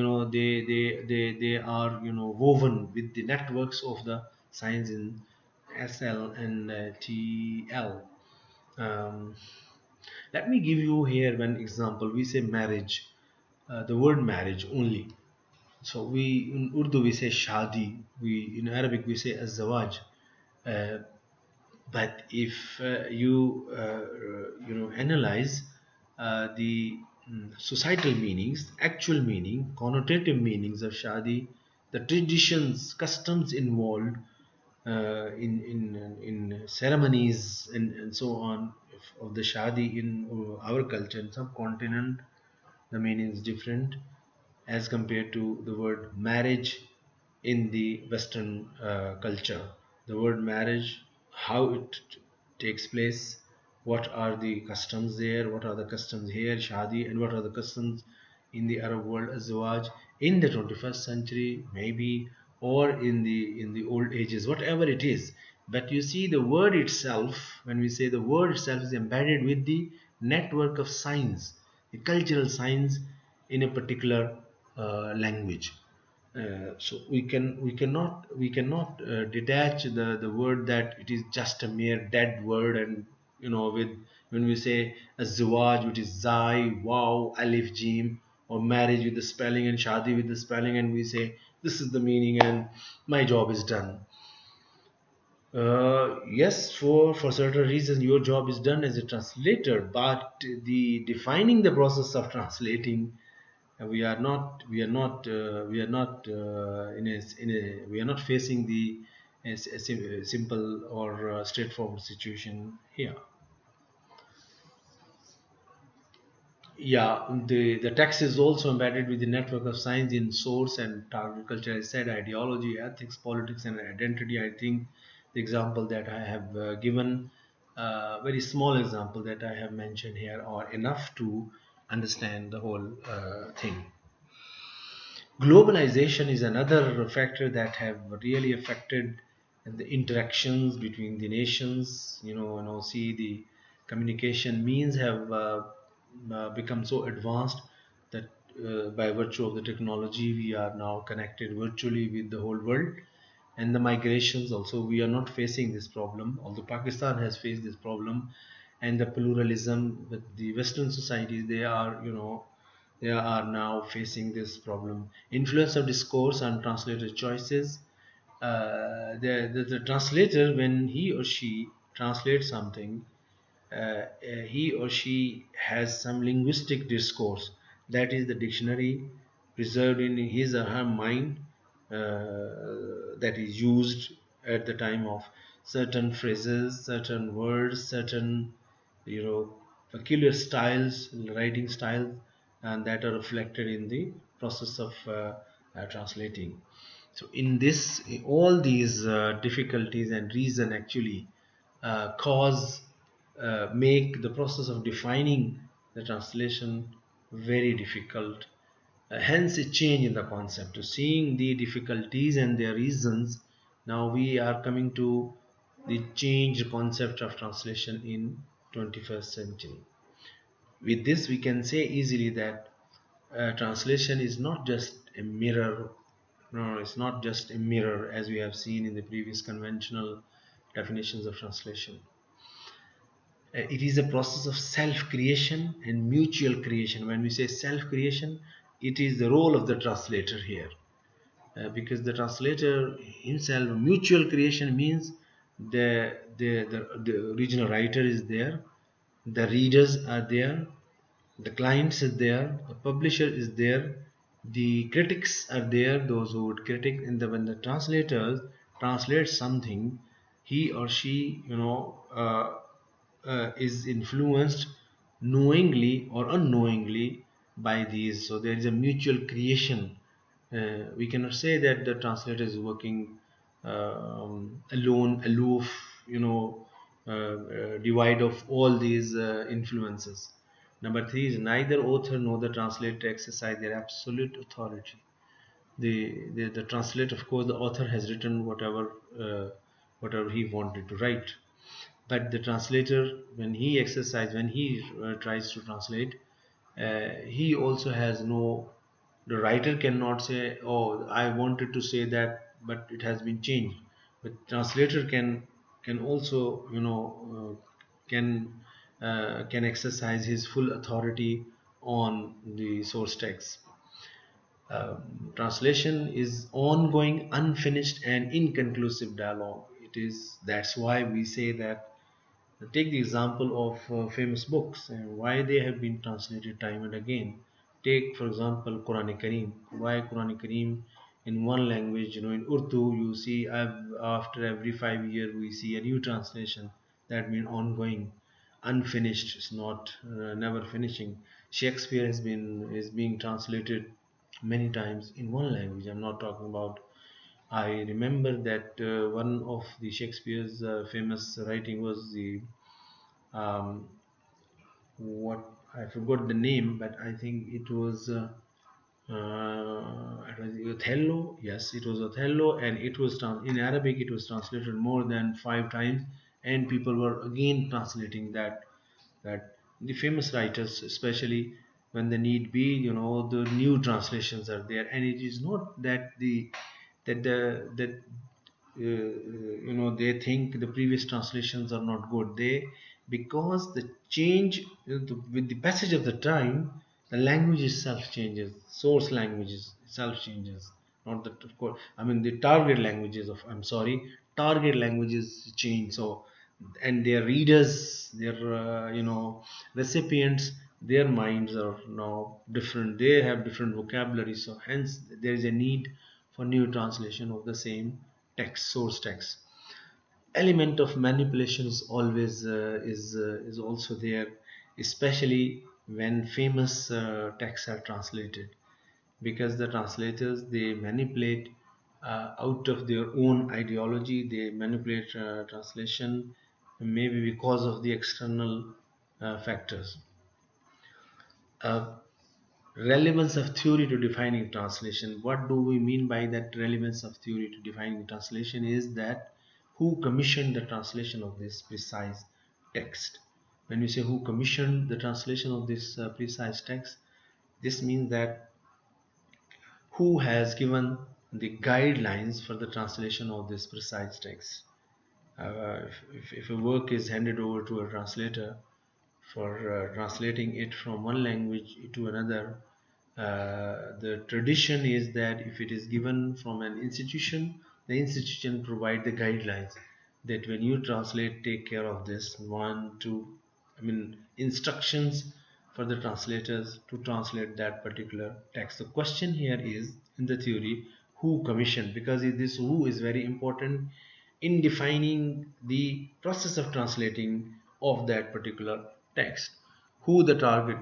are woven with the networks of the signs in SL and TL. Um, Let me give you here one example. We say marriage, the word marriage only. So we in Urdu we say shadi. We in Arabic we say azawaj. Uh, but if you analyze the societal meanings, actual meaning, connotative meanings of shadi, the traditions, customs involved in ceremonies and so on of the shadi in our culture, in some continent the meaning is different as compared to the word marriage in the Western culture. The word marriage, how it takes place, what are the customs there, what are the customs here, shadi, and what are the customs in the Arab world, azwaj, in the 21st century, maybe, or in the old ages, whatever it is. But you see, the word itself, when we say the word itself, is embedded with the network of signs, the cultural signs in a particular language. So we cannot detach the word that it is just a mere dead word, and with when we say azwaj, which is zai, wow, alif, jim, or marriage with the spelling and shadi with the spelling, and we say this is the meaning and my job is done. Yes, for certain reasons your job is done as a translator, but the defining the process of translating, we are not we are not facing the a simple or straightforward situation here. Yeah, the text is also embedded with the network of signs in source and target culture. I said ideology, ethics, politics, and identity. I think the example that I have given, very small example that I have mentioned here, are enough to understand the whole thing. Globalization is another factor that have really affected the interactions between the nations. See, the communication means have become so advanced that by virtue of the technology we are now connected virtually with the whole world. And the migrations also, we are not facing this problem, although Pakistan has faced this problem. And the pluralism with the Western societies, they are now facing this problem. Influence of discourse on translator choices. The translator, when he or she translates something, he or she has some linguistic discourse, that is the dictionary preserved in his or her mind, that is used at the time of certain phrases, certain words, certain, you know, peculiar styles, writing styles, and that are reflected in the process of translating. So in this, all these difficulties and reason actually cause make the process of defining the translation very difficult. Hence a change in the concept. To seeing the difficulties and their reasons, now we are coming to the changed concept of translation in 21st century. With this, we can say easily that translation is not just a mirror. No, it's not just a mirror as we have seen in the previous conventional definitions of translation. It is a process of self-creation and mutual creation. When we say self-creation, it is the role of the translator here. Because the translator himself, mutual creation means the original writer is there, the readers are there, the clients is there, the publisher is there, the critics are there, those who would critic. And when the translators translate something, he or she, is influenced knowingly or unknowingly by these. So there is a mutual creation. We cannot say that the translator is working alone, aloof, devoid of all these influences. Number three is neither author nor the translator exercise their absolute authority. The translator, of course, the author has written whatever he wanted to write, but the translator, when he tries to translate, he also has no, the writer cannot say, oh, I wanted to say that but it has been changed. But translator can also, can exercise his full authority on the source text. Translation is ongoing, unfinished and inconclusive dialogue. That's why we say that, take the example of famous books and why they have been translated time and again. Take, for example, Quran Kareem. Why Quran Kareem in one language? In Urdu, you see after every 5 years we see a new translation. That means ongoing, unfinished. It's not never finishing. Shakespeare is being translated many times in one language. I'm not talking about. I remember that one of the Shakespeare's famous writing was the um, what, I forgot the name, but I think it was Othello. Yes, it was Othello, and it was in Arabic. It was translated more than 5 times, and people were again translating that the famous writers, especially when the need be, the new translations are there, and it is not that they think the previous translations are not good. Because the change, with the passage of the time, the language itself changes, source languages itself changes, not that, of course, I mean the target languages of, I'm sorry, target languages change. So, and their readers, their recipients, their minds are now different, they have different vocabulary, so hence there is a need for new translation of the same text, source text. Element of manipulation is always is also there, especially when famous texts are translated, because the translators, they manipulate out of their own ideology, they manipulate translation, maybe because of the external factors. uh, Relevance of theory to defining translation. What do we mean by that? Relevance of theory to defining translation is that who commissioned the translation of this precise text. When we say who commissioned the translation of this precise text, this means that who has given the guidelines for the translation of this precise text. If a work is handed over to a translator for translating it from one language to another, the tradition is that if it is given from an institution, the institution provide the guidelines. that when you translate, take care of this one, two, I mean, instructions for the translators to translate that particular text. The question here is in the theory, who commissioned? Because this who is very important in defining the process of translating of that particular text. Who the target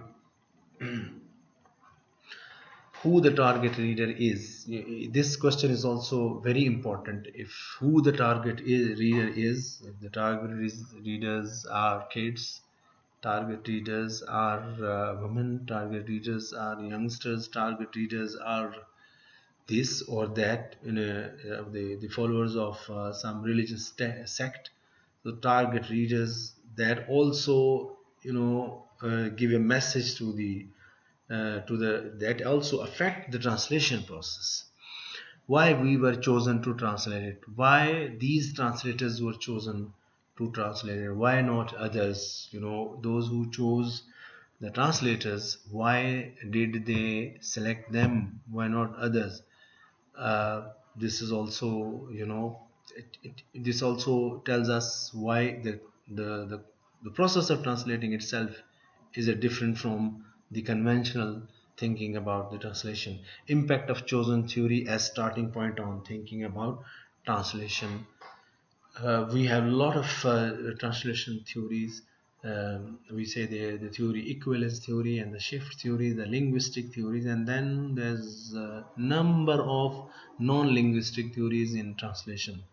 who the target reader is. This question is also very important. If who the reader is, if the readers are kids, target readers are women, target readers are youngsters, target readers are this or that, the followers of some religious sect. The target readers that also, give a message to the that also affect the translation process. Why we were chosen to translate it? Why these translators were chosen to translate it? Why not others? Those who chose the translators, why did they select them? Why not others? This is also, this also tells us why the, the the process of translating itself is a different from the conventional thinking about the translation. Impact of chosen theory as starting point on thinking about translation. We have a lot of translation theories. We say the theory equivalence theory and the shift theory, the linguistic theories, and then there's a number of non-linguistic theories in translation.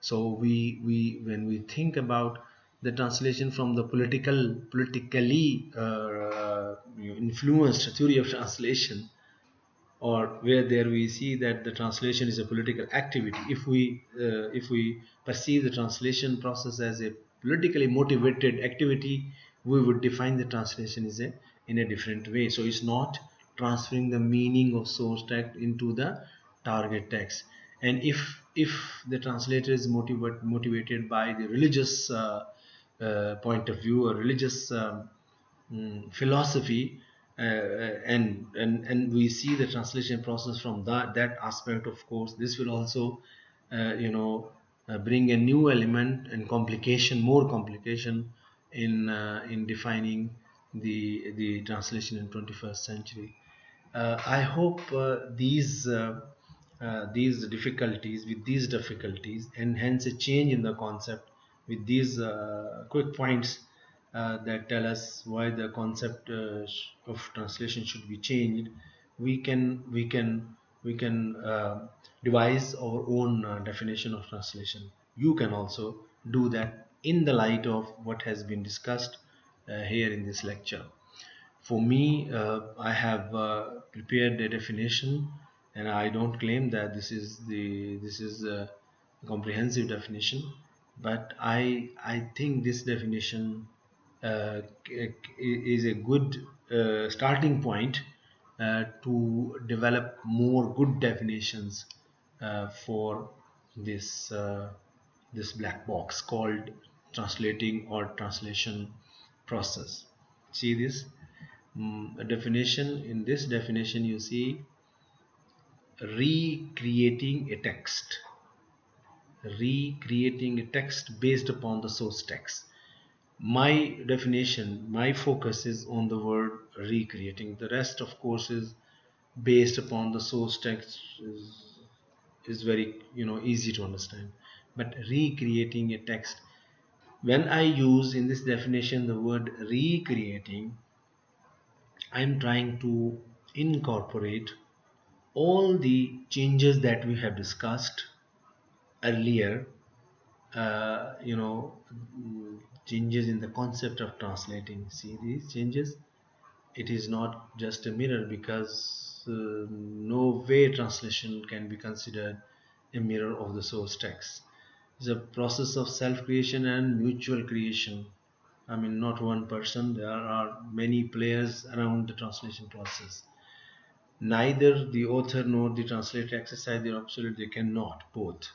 So we when we think about the translation from the politically influenced theory of translation, or where there we see that the translation is a political activity. If we perceive the translation process as a politically motivated activity, we would define the translation as in a different way. So it's not transferring the meaning of source text into the target text. And if the translator is motivated by the religious point of view or religious philosophy, and we see the translation process from that aspect, of course this will also bring a new element and more complication in defining the translation in 21st century. I hope these difficulties and hence a change in the concept with these quick points that tell us why the concept of translation should be changed. We can devise our own definition of translation. You can also do that in the light of what has been discussed here in this lecture. For me, I have prepared a definition, and I don't claim that this is a comprehensive definition, but I think this definition is a good starting point to develop more good definitions for this this black box called translating or translation process. See this a definition. In this definition you see recreating a text based upon the source text. My definition, my focus is on the word recreating. The rest of course is based upon the source text, is very easy to understand. But recreating a text, when I use in this definition the word recreating, I'm trying to incorporate all the changes that we have discussed earlier, changes in the concept of translating. See these changes? It is not just a mirror, because no way translation can be considered a mirror of the source text. It's a process of self-creation and mutual creation. I mean, not one person, there are many players around the translation process. Neither the author nor the translator exercise their absolute, they cannot both.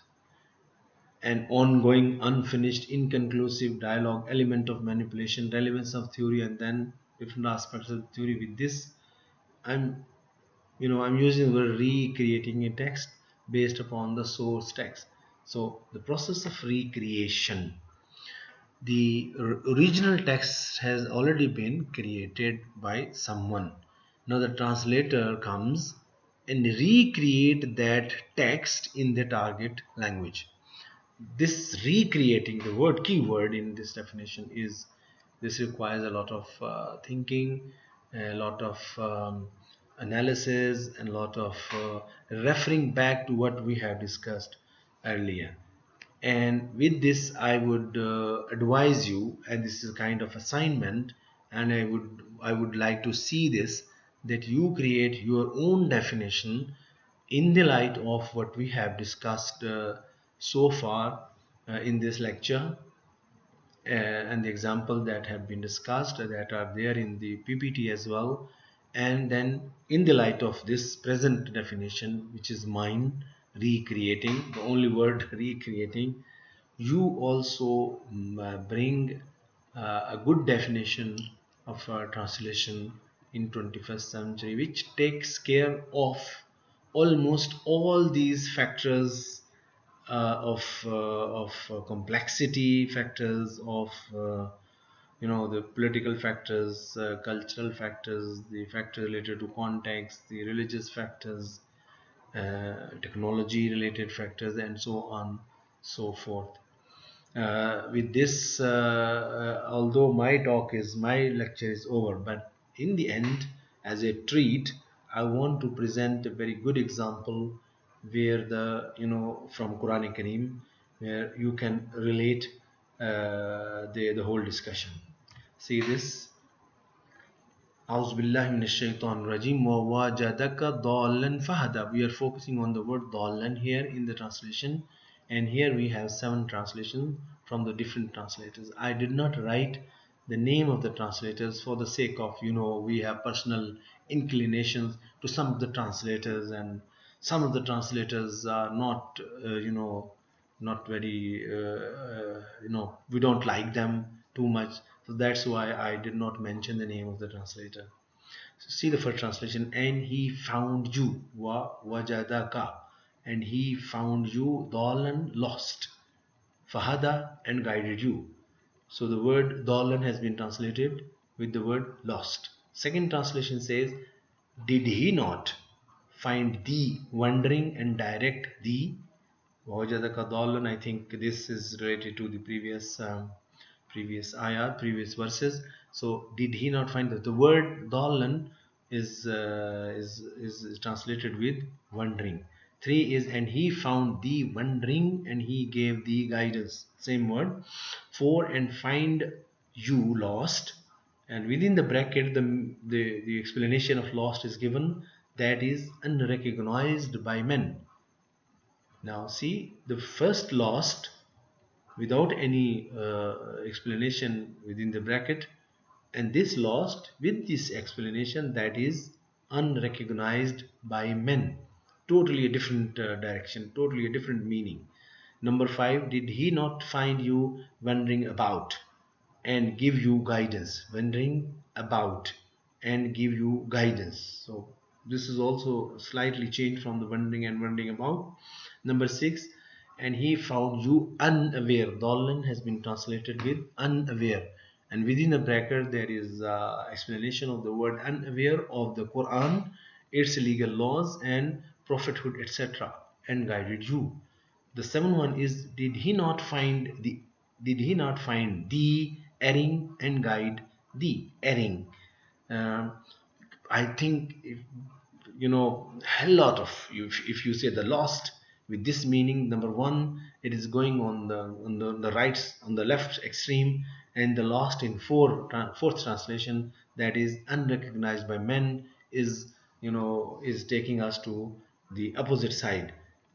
An ongoing, unfinished, inconclusive dialogue, element of manipulation, relevance of theory, and then different aspects of theory. With this, I'm using the word recreating a text based upon the source text. So the process of recreation. The original text has already been created by someone. Now the translator comes and recreate that text in the target language. This recreating, the word keyword in this definition is, this requires a lot of thinking, a lot of analysis, and a lot of referring back to what we have discussed earlier. And with this I would advise you, and this is a kind of assignment, and I would like to see this, that you create your own definition in the light of what we have discussed so far in this lecture, and the example that have been discussed that are there in the PPT as well. And then in the light of this present definition, which is mine, recreating, the only word recreating, you also bring a good definition of translation in 21st century, which takes care of almost all these factors of complexity, factors of the political factors, cultural factors, the factor related to context, the religious factors, technology related factors, and so on, so forth. With this, although my lecture is over, but in the end, as a treat, I want to present a very good example where from Quranic Kareem, where you can relate the whole discussion. See this. أعوذ بالله من الشيطان الرجيم ووجدك ضالا فهدى. We are focusing on the word ضالا here in the translation, and here we have 7 translations from the different translators. I did not write the name of the translators for the sake of we have personal inclinations to some of the translators, and some of the translators are not not very we don't like them too much, so that's why I did not mention the name of the translator. So see the first translation: and he found you, wa wajadaka, and he found you, dalan, lost, fahada, and guided you. So the word dalan has been translated with the word lost. Second translation says, did he not find thee wandering and direct thee? Wajadaka dalan. I think this is related to the previous ayat, previous verses. So did he not find that the word dalan is translated with wandering. 3 is, and he found thee wandering and he gave thee guidance, same word. 4, and find you lost, and within the bracket the explanation of lost is given, that is unrecognized by men. Now see the first lost without any explanation within the bracket, and this lost with this explanation, that is unrecognized by men. Totally a different direction, totally a different meaning. Number 5, did he not find you wandering about and give you guidance? Wandering about and give you guidance. So this is also slightly changed from the wandering and wandering about. Number 6, and he found you unaware. Dalan has been translated with unaware, and within the bracket there is explanation of the word unaware of the Quran, its legal laws and prophethood, etc., and guided you. The seventh one is, did he not find the erring and guide the erring? Um, I think a lot of, if you say the lost with this meaning, number 1, it is going on the right, on the left extreme, and the lost in fourth translation, that is unrecognized by men, is taking us to the opposite side.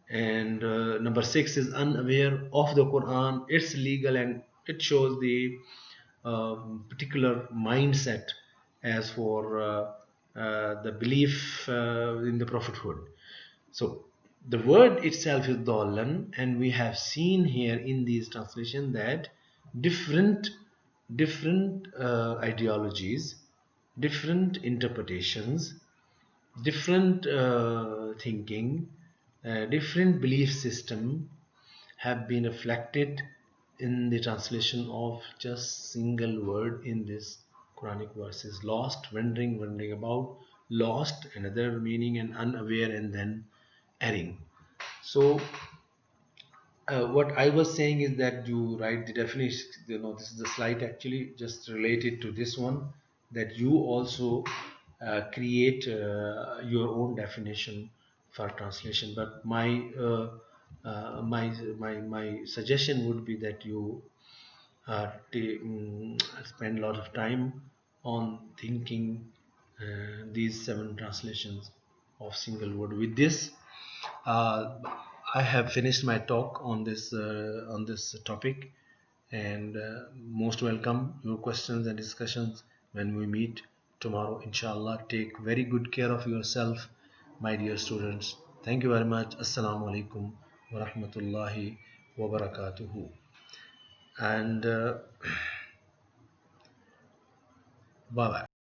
And number 6 is unaware of the Quran, its legal, and it shows the particular mindset as for the belief in the prophethood. So the word itself is dalan, and we have seen here in these translation that different ideologies, different interpretations, different thinking, different belief system have been reflected in the translation of just single word in this Quranic verses. Lost, wandering, wandering about, lost, another meaning, and unaware, and then erring. So what I was saying is that you write the definition. This is the slide actually just related to this one, that you also create your own definition for translation. But my suggestion would be that you spend a lot of time on thinking these 7 translations of single word. With this, uh, I have finished my talk on this topic, and most welcome your questions and discussions when we meet tomorrow. Inshallah, take very good care of yourself, my dear students. Thank you very much. Assalamu alaikum wa rahmatullahi wa barakatuhu. And bye bye.